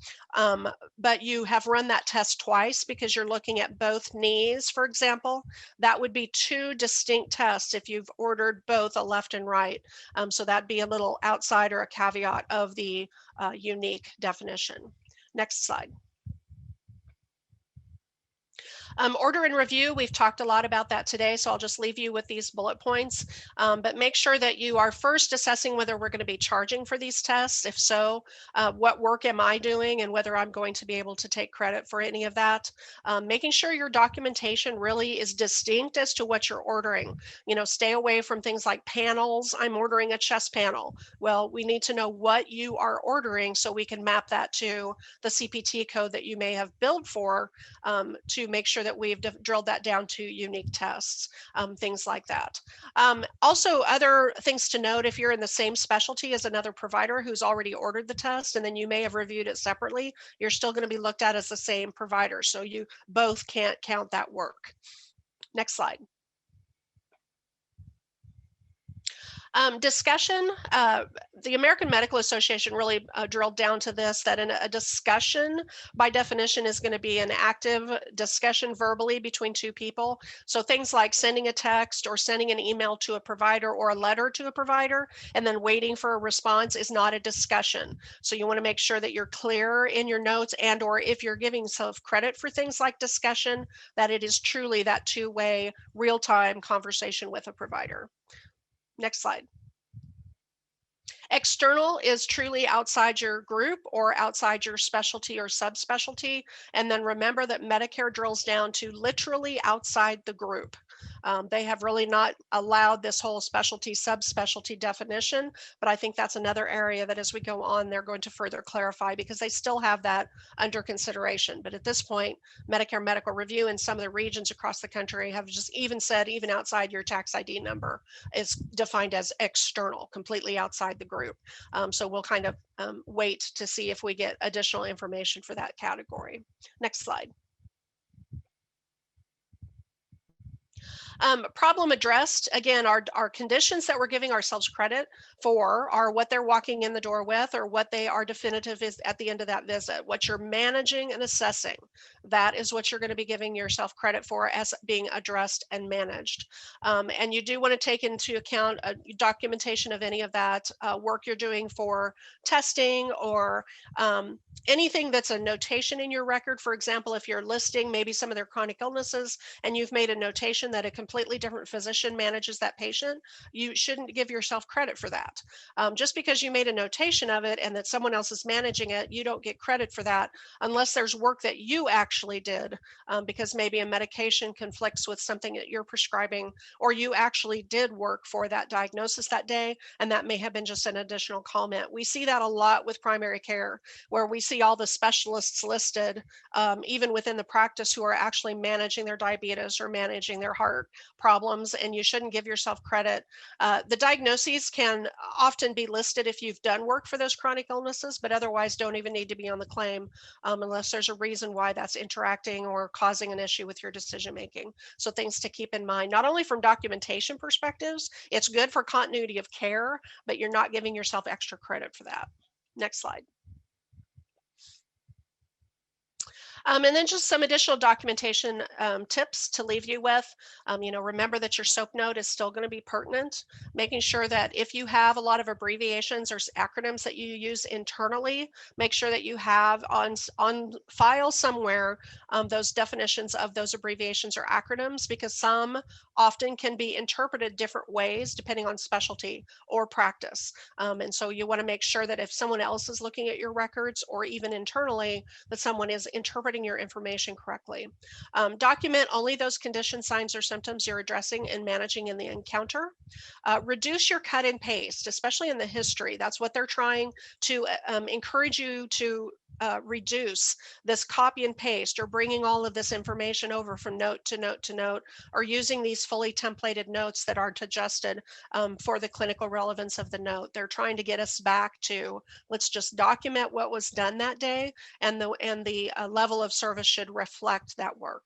but you have run that test twice because you're looking at both knees, for example. That would be two distinct tests if you've ordered both a left and right. So that'd be a little outside or a caveat of the unique definition. Next slide. Order and review, we've talked a lot about that today, so I'll just leave you with these bullet points. But make sure that you are first assessing whether we're going to be charging for these tests. If so, what work am I doing and whether I'm going to be able to take credit for any of that. Making sure your documentation really is distinct as to what you're ordering. You know, stay away from things like panels. I'm ordering a chest panel. Well, we need to know what you are ordering so we can map that to the CPT code that you may have billed for, to make sure that we've drilled that down to unique tests, things like that. Also, other things to note, if you're in the same specialty as another provider who's already ordered the test, and then you may have reviewed it separately, you're still going to be looked at as the same provider. So you both can't count that work. Next slide. Discussion, the American Medical Association really drilled down to this, that in a discussion by definition is going to be an active discussion verbally between two people. So things like sending a text or sending an email to a provider or a letter to a provider and then waiting for a response is not a discussion. So you want to make sure that you're clear in your notes, and or if you're giving self credit for things like discussion, that it is truly that two-way real-time conversation with a provider. Next slide. External is truly outside your group or outside your specialty or subspecialty. And then remember that Medicare drills down to literally outside the group. They have really not allowed this whole specialty, subspecialty definition, but I think that's another area that as we go on, they're going to further clarify because they still have that under consideration. But at this point, Medicare Medical Review in some of the regions across the country have just even said, even outside your tax ID number is defined as external, completely outside the group. So we'll kind of wait to see if we get additional information for that category. Next slide. Problem addressed, again, our conditions that we're giving ourselves credit for are what they're walking in the door with or what they are definitive is at the end of that visit. What you're managing and assessing, that is what you're going to be giving yourself credit for as being addressed and managed. And you do want to take into account documentation of any of that work you're doing for testing or anything that's a notation in your record. For example, if you're listing maybe some of their chronic illnesses and you've made a notation that a completely different physician manages that patient, you shouldn't give yourself credit for that. Just because you made a notation of it and that someone else is managing it, you don't get credit for that unless there's work that you actually did, because maybe a medication conflicts with something that you're prescribing, or you actually did work for that diagnosis that day, and that may have been just an additional comment. We see that a lot with primary care, where we see all the specialists listed, even within the practice, who are actually managing their diabetes or managing their heart problems, and you shouldn't give yourself credit. The diagnoses can often be listed if you've done work for those chronic illnesses, but otherwise don't even need to be on the claim unless there's a reason why that's interacting or causing an issue with your decision making. So things to keep in mind, not only from documentation perspectives, it's good for continuity of care, but you're not giving yourself extra credit for that. Next slide. And then just some additional documentation tips to leave you with. Remember that your SOAP note is still going to be pertinent, making sure that if you have a lot of abbreviations or acronyms that you use internally, make sure that you have on file somewhere those definitions of those abbreviations or acronyms, because some often can be interpreted different ways depending on specialty or practice. And so you want to make sure that if someone else is looking at your records or even internally, that someone is interpreting your information correctly. Document only those conditions, signs, or symptoms you're addressing and managing in the encounter. Reduce your cut and paste, especially in the history. That's what they're trying to encourage you to reduce this copy and paste or bringing all of this information over from note to note to note, or using these fully templated notes that aren't adjusted for the clinical relevance of the note. They're trying to get us back to, let's just document what was done that day, and the level of service should reflect that work.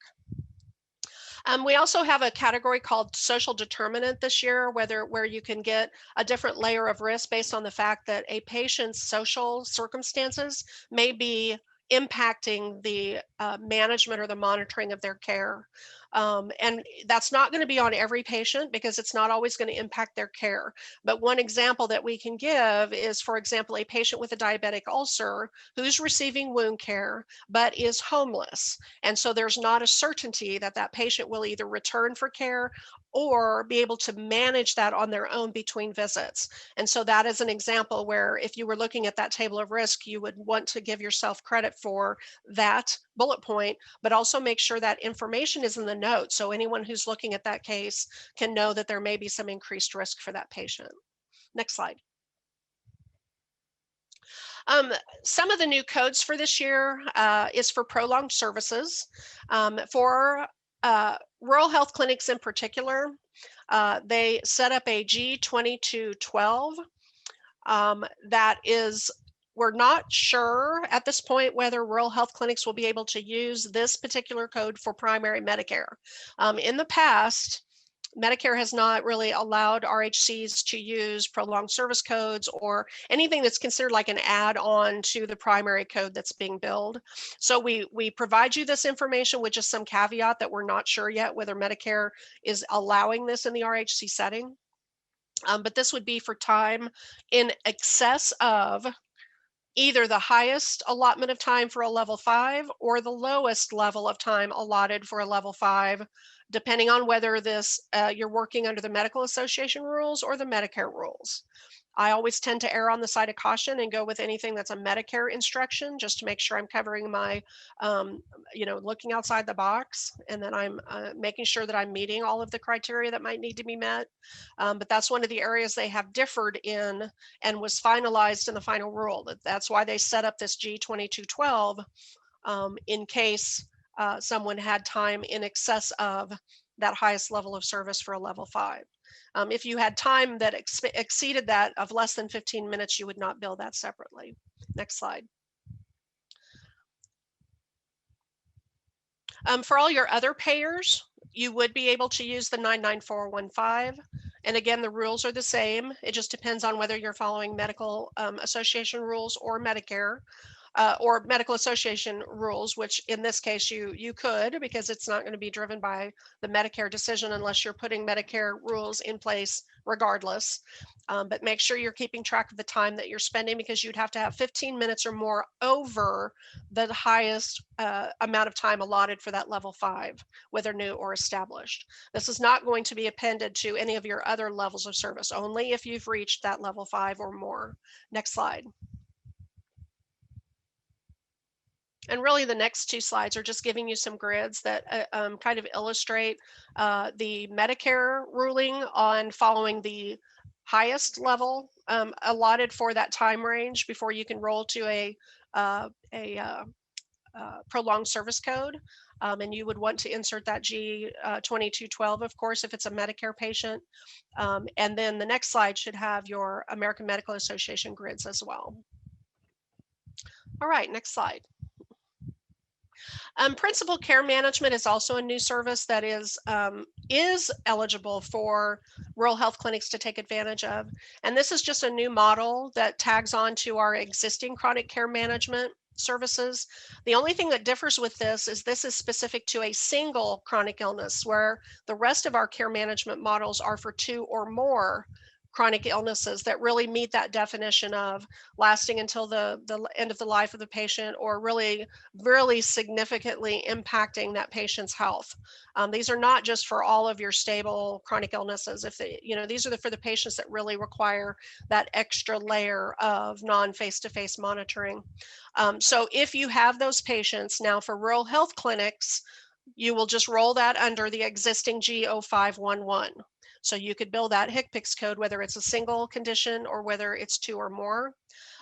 We also have a category called social determinant this year, where you can get a different layer of risk based on the fact that a patient's social circumstances may be impacting the management or the monitoring of their care. And that's not going to be on every patient because it's not always going to impact their care. But one example that we can give is, for example, a patient with a diabetic ulcer who's receiving wound care but is homeless. And so there's not a certainty that that patient will either return for care or be able to manage that on their own between visits. And so that is an example where if you were looking at that table of risk, you would want to give yourself credit for that bullet point, but also make sure that information is in the notes so anyone who's looking at that case can know that there may be some increased risk for that patient. Next slide. Some of the new codes for this year is for prolonged services. For rural health clinics in particular, they set up a G2212 that is, we're not sure at this point whether rural health clinics will be able to use this particular code for primary Medicare. In the past, Medicare has not really allowed RHCs to use prolonged service codes or anything that's considered like an add-on to the primary code that's being billed. So we provide you this information with just some caveat that we're not sure yet whether Medicare is allowing this in the RHC setting. But this would be for time in excess of either the highest allotment of time for a level 5 or the lowest level of time allotted for a level 5, depending on whether this you're working under the medical association rules or the Medicare rules. I always tend to err on the side of caution and go with anything that's a Medicare instruction, just to make sure I'm covering my, looking outside the box, and then I'm making sure that I'm meeting all of the criteria that might need to be met. But that's one of the areas they have differed in and was finalized in the final rule. That's why they set up this G2212 in case someone had time in excess of that highest level of service for a level 5. If you had time that exceeded that of less than 15 minutes, you would not bill that separately. Next slide. For all your other payers, you would be able to use the 99415. And again, the rules are the same. It just depends on whether you're following medical association rules or Medicare. Or medical association rules, which in this case you could, because it's not going to be driven by the Medicare decision unless you're putting Medicare rules in place regardless. But make sure you're keeping track of the time that you're spending, because you'd have to have 15 minutes or more over the highest amount of time allotted for that level 5, whether new or established. This is not going to be appended to any of your other levels of service, only if you've reached that level 5 or more. Next slide. And really the next two slides are just giving you some grids that kind of illustrate the Medicare ruling on following the highest level allotted for that time range before you can roll to a prolonged service code. And you would want to insert that G2212, of course, if it's a Medicare patient. And then the next slide should have your American Medical Association grids as well. All right, next slide. Principal care management is also a new service that is eligible for rural health clinics to take advantage of. And this is just a new model that tags on to our existing chronic care management services. The only thing that differs with this is specific to a single chronic illness, where the rest of our care management models are for 2 or more chronic illnesses that really meet that definition of lasting until the end of the life of the patient, or really significantly impacting that patient's health. These are not just for all of your stable chronic illnesses. If they, these are for the patients that really require that extra layer of non-face-to-face monitoring. So if you have those patients now for rural health clinics, you will just roll that under the existing G0511. So you could bill that HCPCS code, whether it's a single condition or whether it's 2 or more.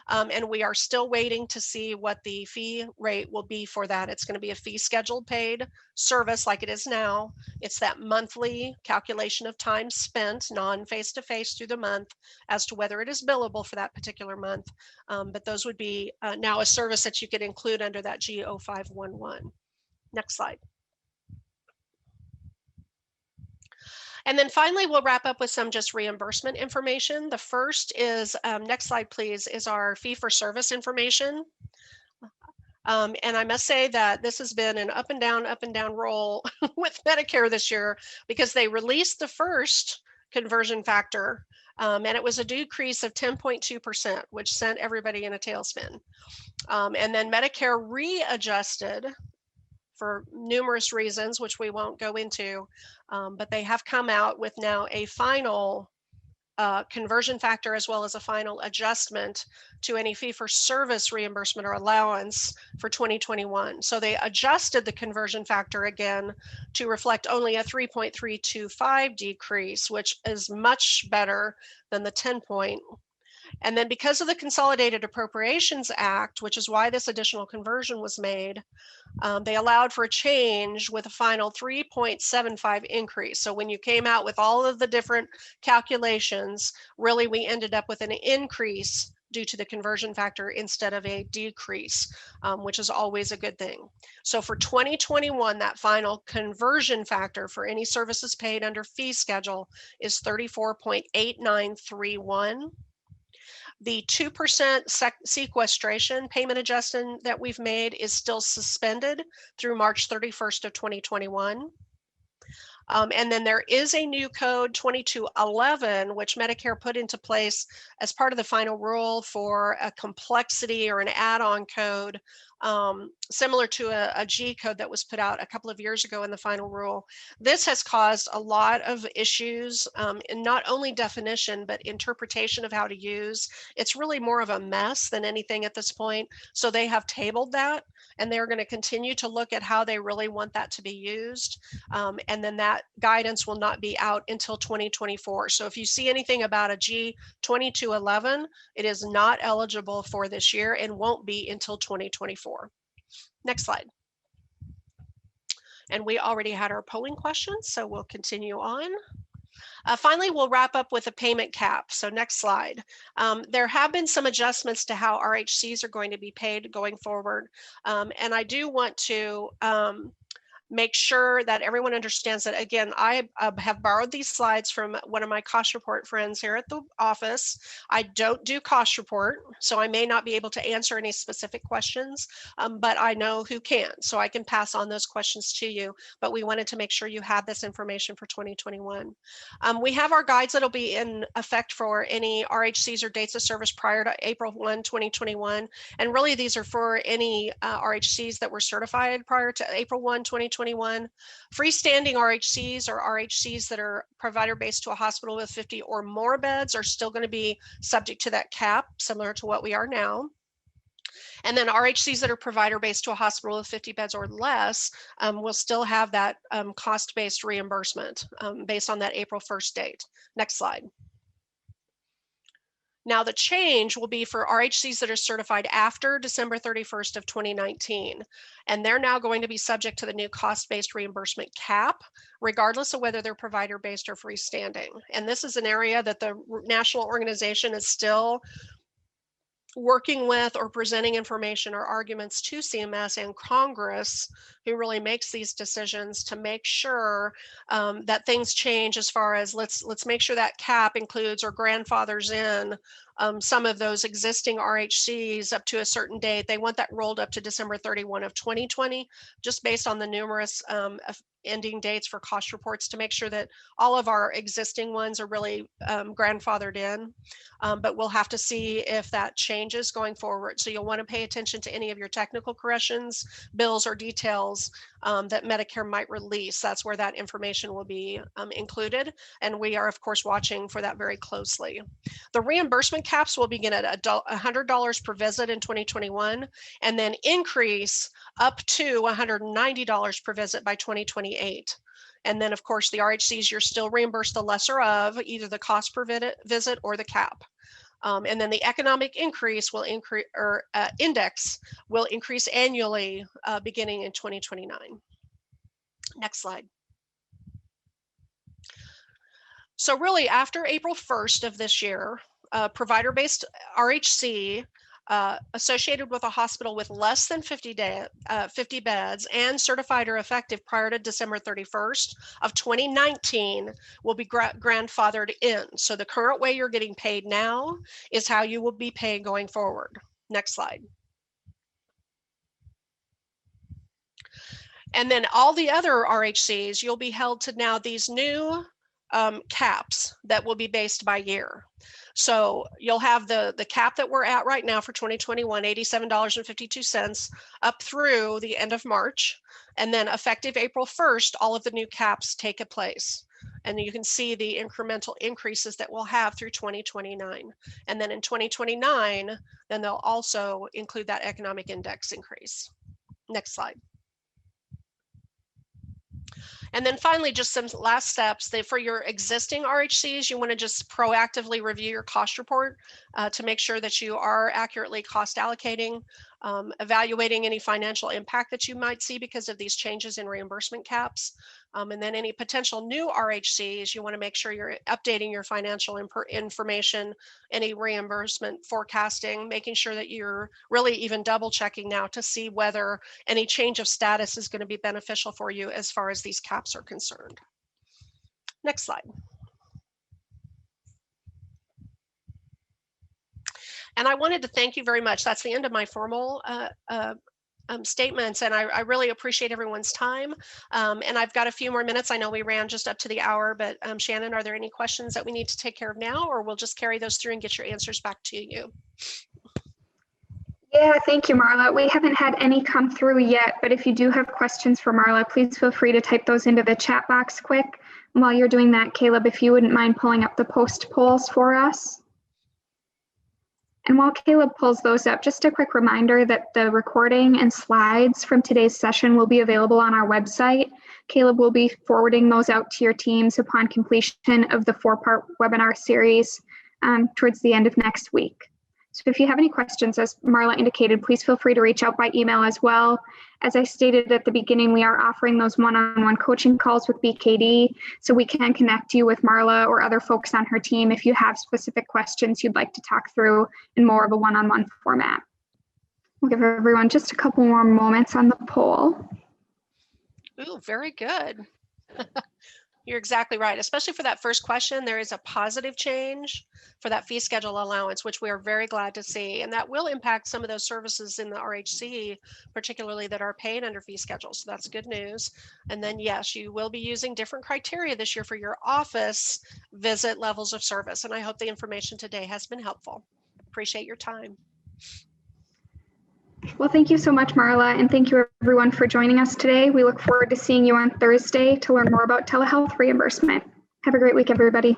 And we are still waiting to see what the fee rate will be for that. It's going to be a fee schedule paid service like it is now. It's that monthly calculation of time spent, non-face-to-face through the month, as to whether it is billable for that particular month. But those would be now a service that you could include under that G0511. Next slide. And then finally, we'll wrap up with some just reimbursement information. The first is, next slide please, is our fee-for-service information. And I must say that this has been an up and down roll with Medicare this year, because they released the first conversion factor, and it was a decrease of 10.2%, which sent everybody in a tailspin. And then Medicare readjusted for numerous reasons, which we won't go into, but they have come out with now a final conversion factor, as well as a final adjustment to any fee-for-service reimbursement or allowance for 2021. So they adjusted the conversion factor again to reflect only a 3.325 decrease, which is much better than the 10 point. And then because of the Consolidated Appropriations Act, which is why this additional conversion was made, they allowed for a change with a final 3.75 increase. So when you came out with all of the different calculations, really we ended up with an increase due to the conversion factor instead of a decrease, which is always a good thing. So for 2021, that final conversion factor for any services paid under fee schedule is 34.8931. The 2% sequestration payment adjustment that we've made is still suspended through March 31st of 2021. And then there is a new code 2211, which Medicare put into place as part of the final rule for a complexity or an add-on code, similar to a G code that was put out a couple of years ago in the final rule. This has caused a lot of issues in not only definition, but interpretation of how to use. It's really more of a mess than anything at this point. So they have tabled that, and they're going to continue to look at how they really want that to be used. And then that guidance will not be out until 2024. So if you see anything about a G2211, it is not eligible for this year and won't be until 2024. Next slide. And we already had our polling questions, so we'll continue on. Finally, we'll wrap up with a payment cap. So next slide. There have been some adjustments to how RHCs are going to be paid going forward. And I do want to make sure that everyone understands that, again, I have borrowed these slides from one of my cost report friends here at the office. I don't do cost report, so I may not be able to answer any specific questions, but I know who can, so I can pass on those questions to you. But we wanted to make sure you had this information for 2021. We have our guides that'll be in effect for any RHCs or dates of service prior to April 1, 2021. And really, these are for any RHCs that were certified prior to April 1, 2021. Freestanding RHCs or RHCs that are provider-based to a hospital with 50 or more beds are still going to be subject to that cap, similar to what we are now. And then RHCs that are provider-based to a hospital with 50 beds or less will still have that cost-based reimbursement based on that April 1st date. Next slide. Now the change will be for RHCs that are certified after December 31st of 2019. And they're now going to be subject to the new cost-based reimbursement cap, regardless of whether they're provider-based or freestanding. And this is an area that the national organization is still working with or presenting information or arguments to CMS and Congress, who really makes these decisions, to make sure that things change as far as let's make sure that cap includes or grandfathers in some of those existing RHCs up to a certain date. They want that rolled up to December 31 of 2020, just based on the numerous ending dates for cost reports, to make sure that all of our existing ones are really grandfathered in. But we'll have to see if that changes going forward. So you'll want to pay attention to any of your technical corrections, bills, or details that Medicare might release. That's where that information will be included. And we are, of course, watching for that very closely. The reimbursement caps will begin at $100 per visit in 2021, and then increase up to $190 per visit by 2028. And then of course the RHCs, you're still reimbursed the lesser of either the cost per visit or the cap. And then the economic increase will increase, or index will increase annually beginning in 2029. Next slide. So really after April 1st of this year, provider-based RHC associated with a hospital with less than 50 beds and certified or effective prior to December 31st of 2019 will be grandfathered in. So the current way you're getting paid now is how you will be paid going forward. Next slide. And then all the other RHCs, you'll be held to now these new caps that will be based by year. So you'll have the cap that we're at right now for 2021, $87.52 up through the end of March. And then effective April 1st, all of the new caps take place. And you can see the incremental increases that we'll have through 2029. And then in 2029, then they'll also include that economic index increase. Next slide. And then finally, just some last steps. For your existing RHCs, you want to just proactively review your cost report to make sure that you are accurately cost allocating, evaluating any financial impact that you might see because of these changes in reimbursement caps. And then any potential new RHCs, you want to make sure you're updating your financial information, any reimbursement forecasting, making sure that you're really even double checking now to see whether any change of status is going to be beneficial for you as far as these caps are concerned. Next slide. And I wanted to thank you very much. That's the end of my formal statements, and I really appreciate everyone's time. And I've got a few more minutes. I know we ran just up to the hour, but Shannon, are there any questions that we need to take care of now, or we'll just carry those through and get your answers back to you? Yeah, thank you, Marla. We haven't had any come through yet, but if you do have questions for Marla, please feel free to type those into the chat box quick. And while you're doing that, Caleb, if you wouldn't mind pulling up the post polls for us. And while Caleb pulls those up, just a quick reminder that the recording and slides from today's session will be available on our website. Caleb will be forwarding those out to your teams upon completion of the 4-part webinar series towards the end of next week. So if you have any questions, as Marla indicated, please feel free to reach out by email as well. As I stated at the beginning, we are offering those one-on-one coaching calls with BKD, so we can connect you with Marla or other folks on her team if you have specific questions you'd like to talk through in more of a one-on-one format. We'll give everyone just a couple more moments on the poll. Ooh, very good. You're exactly right. Especially for that first question, there is a positive change for that fee schedule allowance, which we are very glad to see. And that will impact some of those services in the RHC, particularly that are paid under fee schedule. So that's good news. And then yes, you will be using different criteria this year for your office visit levels of service. And I hope the information today has been helpful. Appreciate your time. Well, thank you so much, Marla, and thank you everyone for joining us today. We look forward to seeing you on Thursday to learn more about telehealth reimbursement. Have a great week, everybody.